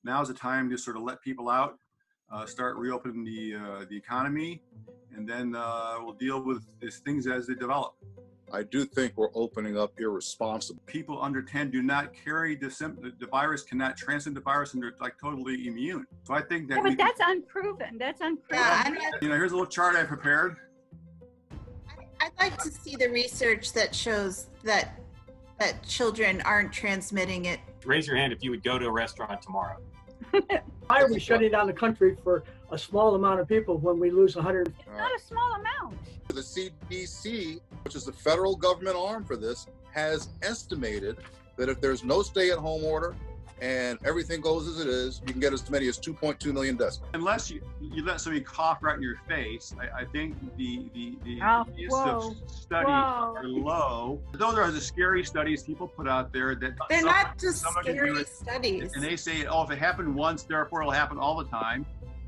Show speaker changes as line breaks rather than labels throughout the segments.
Now's the time to sort of let people out, start reopening the economy, and then we'll deal with these things as they develop.
I do think we're opening up irresponsibly.
People under 10 do not carry the virus, cannot transmit the virus, and they're like totally immune. So I think that.
Yeah, but that's unproven. That's unproven.
Yeah,
here's a little chart I prepared.
I'd like to see the research that shows that children aren't transmitting it.
Raise your hand if you would go to a restaurant tomorrow.
Why are we shutting down the country for a small amount of people when we lose 100?
Not a small amount.
The CDC, which is the federal government arm for this, has estimated that if there's no stay-at-home order and everything goes as it is, you can get as many as 2.2 million deaths.
Unless you let somebody cough right in your face, I think the
whoa,
studies are low. Those are the scary studies people put out there that
they're not just scary studies.
And they say, oh, if it happened once, therefore it'll happen all the time.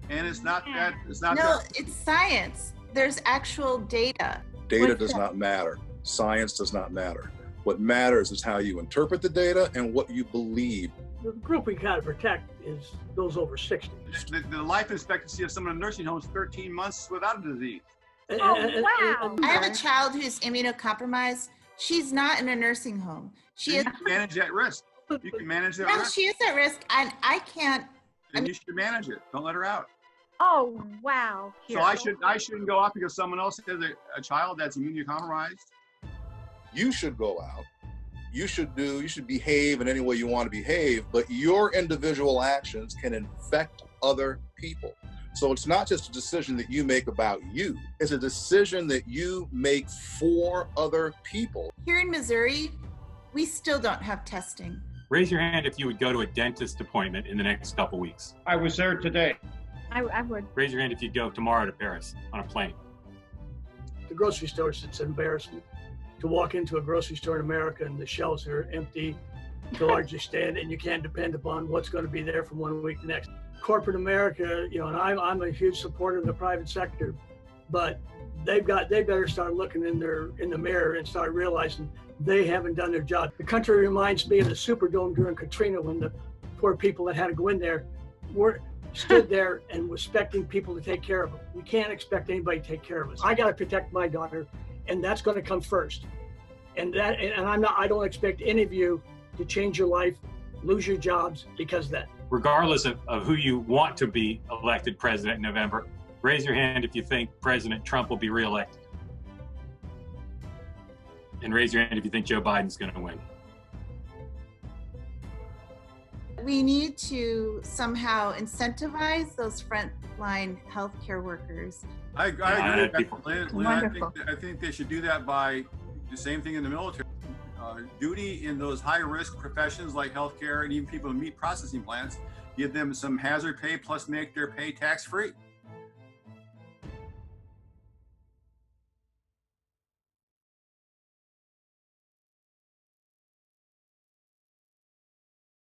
And it's not that. It's not.
No,
that.
It's science. There's actual data.
Data does not matter. Science does not matter. What matters is how you interpret the data and what you believe.
The group we got to protect is those over 60.
The life expectancy of someone in a nursing home is 13 months without a disease.
Wow.
I have a child who's immunocompromised. She's not in a nursing home. She is.
You can manage that risk. You can manage that
No,
risk.
she is at risk, and I can't.
Then you should manage it. Don't let her out.
Oh, wow.
So I shouldn't go out because someone else has a child that's immunocompromised.
You should go out. You should behave in any way you want to behave, but your individual actions can infect other people. So it's not just a decision that you make about you. It's a decision that you make for other people.
Here in Missouri, we still don't have testing.
Raise your hand if you would go to a dentist appointment in the next couple weeks.
I was there today.
I would.
Raise your hand if you'd go tomorrow to Paris on a plane.
The grocery stores, it's embarrassing to walk into a grocery store in America and the shelves are empty to a large extent, and you can't depend upon what's going to be there from one week to the next. Corporate America, and I'm a huge supporter of the private sector, but they better start looking in the mirror and start realizing they haven't done their job. The country reminds me of the Superdome during Katrina, when the poor people that had to go in there stood there and was expecting people to take care of them. We can't expect anybody to take care of us. I got to protect my daughter, and that's going to come first. And I don't expect any of you to change your life, lose your jobs because of that.
Regardless of who you want to be elected president in November, raise your hand if you think President Trump will be reelected. And raise your hand if you think Joe Biden's going to win.
We need to somehow incentivize those frontline healthcare workers.
I agree with that, Lynn.
Wonderful.
I think they should do that by the same thing in the military. Duty in those high-risk professions like healthcare and even people in meat processing plants, give them some hazard pay plus make their pay tax-free.